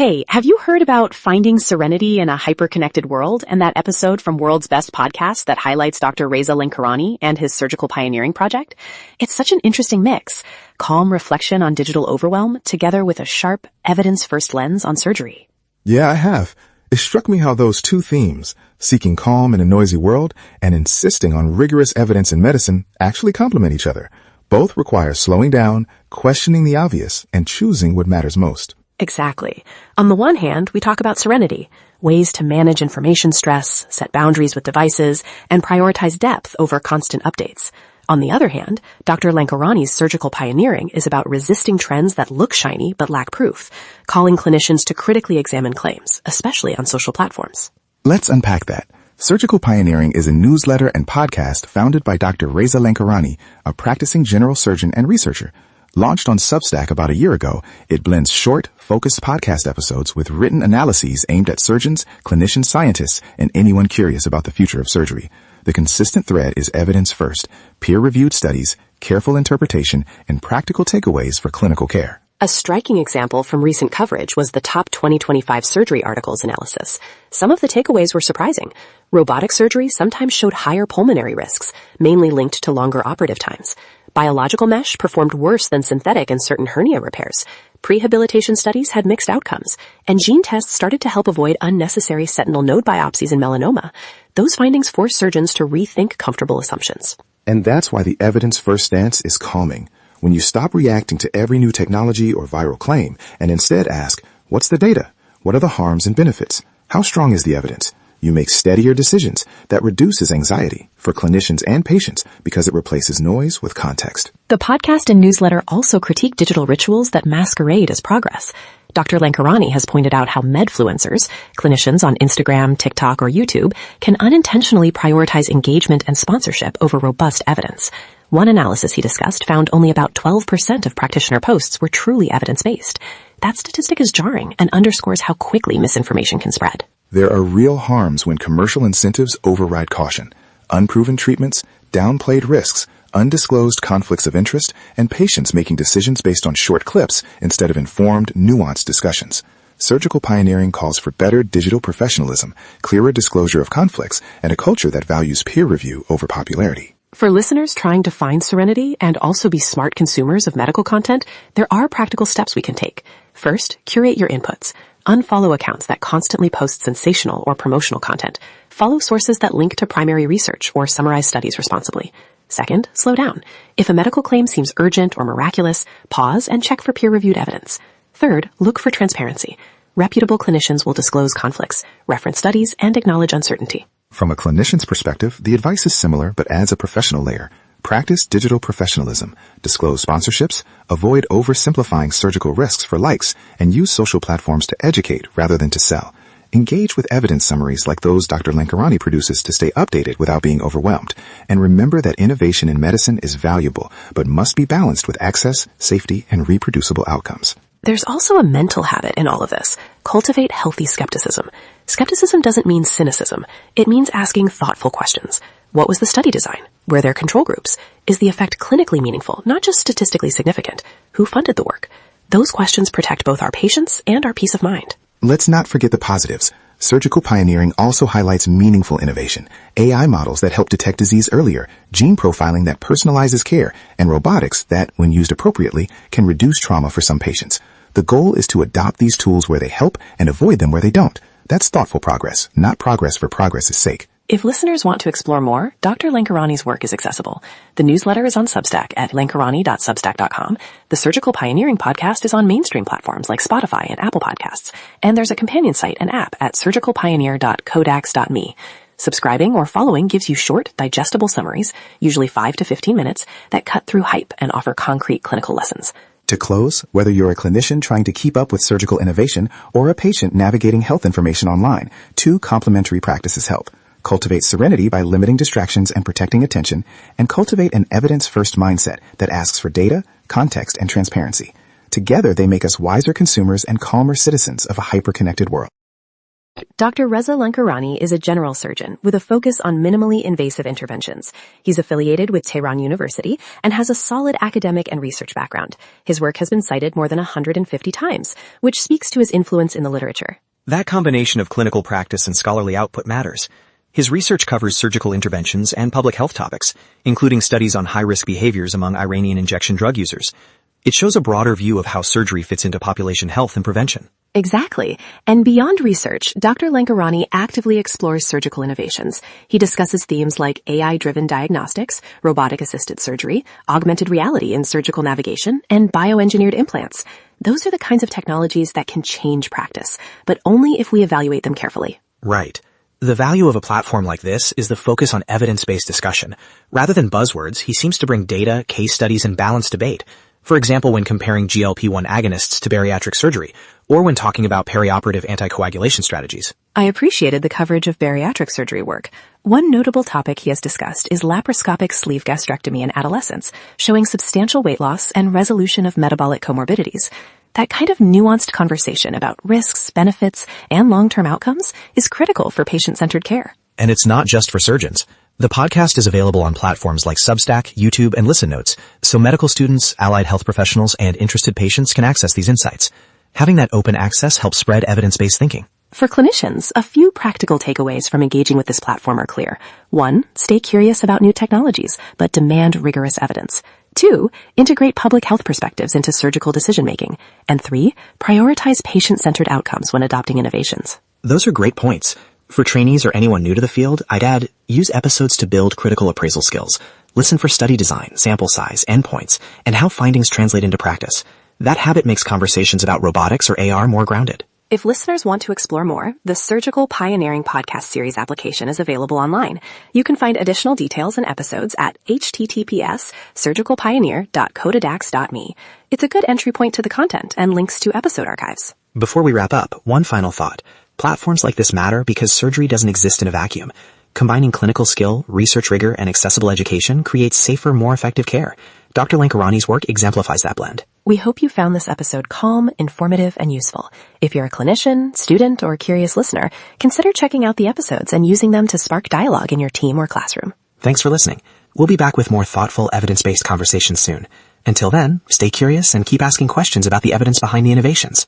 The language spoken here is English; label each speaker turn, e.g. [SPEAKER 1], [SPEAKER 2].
[SPEAKER 1] Hey, have you heard about finding serenity in a hyper-connected world and that episode from World's Best podcast that highlights Dr. Reza Lankarani and his surgical pioneering project? It's such an interesting mix. Calm reflection on digital overwhelm together with a sharp, evidence-first lens on surgery.
[SPEAKER 2] Yeah, I have. It struck me how those two themes, seeking calm in a noisy world and insisting on rigorous evidence in medicine, actually complement each other. Both require slowing down, questioning the obvious, and choosing what matters most.
[SPEAKER 1] Exactly. On the one hand, we talk about serenity, ways to manage information stress, set boundaries with devices, and prioritize depth over constant updates. On the other hand, Dr. Lankarani's surgical pioneering is about resisting trends that look shiny but lack proof, calling clinicians to critically examine claims, especially on social platforms.
[SPEAKER 2] Let's unpack that. Surgical Pioneering is a newsletter and podcast founded by Dr. Reza Lankarani, a practicing general surgeon and researcher. Launched on Substack about a year ago, it blends short, focused podcast episodes with written analyses aimed at surgeons, clinicians, scientists, and anyone curious about the future of surgery. The consistent thread is evidence first, peer-reviewed studies, careful interpretation, and practical takeaways for clinical care.
[SPEAKER 1] A striking example from recent coverage was the top 2025 surgery articles analysis. Some of the takeaways were surprising. Robotic surgery sometimes showed higher pulmonary risks, mainly linked to longer operative times. Biological mesh performed worse than synthetic in certain hernia repairs. Prehabilitation studies had mixed outcomes, and gene tests started to help avoid unnecessary sentinel node biopsies in melanoma. Those findings forced surgeons to rethink comfortable assumptions.
[SPEAKER 2] And that's why the evidence-first stance is calming. When you stop reacting to every new technology or viral claim and instead ask, what's the data? What are the harms and benefits? How strong is the evidence? You make steadier decisions that reduces anxiety for clinicians and patients because it replaces noise with context.
[SPEAKER 1] The podcast and newsletter also critique digital rituals that masquerade as progress. Dr. Lankarani has pointed out how medfluencers, clinicians on Instagram, TikTok, or YouTube, can unintentionally prioritize engagement and sponsorship over robust evidence. One analysis he discussed found only about 12% of practitioner posts were truly evidence-based. That statistic is jarring and underscores how quickly misinformation can spread.
[SPEAKER 2] There are real harms when commercial incentives override caution. Unproven treatments, downplayed risks, undisclosed conflicts of interest, and patients making decisions based on short clips instead of informed, nuanced discussions. Surgical Pioneering calls for better digital professionalism, clearer disclosure of conflicts, and a culture that values peer review over popularity.
[SPEAKER 1] For listeners trying to find serenity and also be smart consumers of medical content, there are practical steps we can take. First, curate your inputs. Unfollow accounts that constantly post sensational or promotional content. Follow sources that link to primary research or summarize studies responsibly. Second, slow down. If a medical claim seems urgent or miraculous, pause and check for peer-reviewed evidence. Third, look for transparency. Reputable clinicians will disclose conflicts, reference studies, and acknowledge uncertainty.
[SPEAKER 2] From a clinician's perspective, the advice is similar but adds a professional layer. Practice digital professionalism, disclose sponsorships, avoid oversimplifying surgical risks for likes, and use social platforms to educate rather than to sell. Engage with evidence summaries like those Dr. Lankarani produces to stay updated without being overwhelmed. And remember that innovation in medicine is valuable, but must be balanced with access, safety, and reproducible outcomes.
[SPEAKER 1] There's also a mental habit in all of this. Cultivate healthy skepticism. Skepticism doesn't mean cynicism. It means asking thoughtful questions. What was the study design? Were there control groups? Is the effect clinically meaningful, not just statistically significant? Who funded the work? Those questions protect both our patients and our peace of mind.
[SPEAKER 2] Let's not forget the positives. Surgical Pioneering also highlights meaningful innovation, AI models that help detect disease earlier, gene profiling that personalizes care, and robotics that, when used appropriately, can reduce trauma for some patients. The goal is to adopt these tools where they help and avoid them where they don't. That's thoughtful progress, not progress for progress's sake.
[SPEAKER 1] If listeners want to explore more, Dr. Lankarani's work is accessible. The newsletter is on Substack at lankarani.substack.com. The Surgical Pioneering podcast is on mainstream platforms like Spotify and Apple Podcasts. And there's a companion site and app at surgicalpioneer.codax.me. Subscribing or following gives you short, digestible summaries, usually 5 to 15 minutes, that cut through hype and offer concrete clinical lessons.
[SPEAKER 2] To close, whether you're a clinician trying to keep up with surgical innovation or a patient navigating health information online, two complementary practices help. Cultivate serenity by limiting distractions and protecting attention, and cultivate an evidence-first mindset that asks for data, context, and transparency. Together, they make us wiser consumers and calmer citizens of a hyper-connected world.
[SPEAKER 1] Dr. Reza Lankarani is a general surgeon with a focus on minimally invasive interventions. He's affiliated with Tehran University and has a solid academic and research background. His work has been cited more than 150 times, which speaks to his influence in the literature.
[SPEAKER 3] That combination of clinical practice and scholarly output matters. His research covers surgical interventions and public health topics, including studies on high-risk behaviors among Iranian injection drug users. It shows a broader view of how surgery fits into population health and prevention.
[SPEAKER 1] Exactly. And beyond research, Dr. Lankarani actively explores surgical innovations. He discusses themes like AI-driven diagnostics, robotic-assisted surgery, augmented reality in surgical navigation, and bioengineered implants. Those are the kinds of technologies that can change practice, but only if we evaluate them carefully.
[SPEAKER 3] Right. The value of a platform like this is the focus on evidence-based discussion. Rather than buzzwords, he seems to bring data, case studies, and balanced debate. For example, when comparing GLP-1 agonists to bariatric surgery, or when talking about perioperative anticoagulation strategies.
[SPEAKER 1] I appreciated the coverage of bariatric surgery work. One notable topic he has discussed is laparoscopic sleeve gastrectomy in adolescents, showing substantial weight loss and resolution of metabolic comorbidities. That kind of nuanced conversation about risks, benefits, and long-term outcomes is critical for patient-centered care.
[SPEAKER 3] And it's not just for surgeons. The podcast is available on platforms like Substack, YouTube, and Listen Notes, so medical students, allied health professionals, and interested patients can access these insights. Having that open access helps spread evidence-based thinking.
[SPEAKER 1] For clinicians, a few practical takeaways from engaging with this platform are clear. 1, stay curious about new technologies, but demand rigorous evidence. 2, integrate public health perspectives into surgical decision-making. And 3, prioritize patient-centered outcomes when adopting innovations.
[SPEAKER 3] Those are great points. For trainees or anyone new to the field, I'd add, use episodes to build critical appraisal skills. Listen for study design, sample size, endpoints, and how findings translate into practice. That habit makes conversations about robotics or AR more grounded.
[SPEAKER 1] If listeners want to explore more, the Surgical Pioneering Podcast Series application is available online. You can find additional details and episodes at https://surgicalpioneer.codedax.me. It's a good entry point to the content and links to episode archives.
[SPEAKER 3] Before we wrap up, one final thought. Platforms like this matter because surgery doesn't exist in a vacuum. Combining clinical skill, research rigor, and accessible education creates safer, more effective care. Dr. Lankarani's work exemplifies that blend.
[SPEAKER 1] We hope you found this episode calm, informative, and useful. If you're a clinician, student, or curious listener, consider checking out the episodes and using them to spark dialogue in your team or classroom.
[SPEAKER 3] Thanks for listening. We'll be back with more thoughtful, evidence-based conversations soon. Until then, stay curious and keep asking questions about the evidence behind the innovations.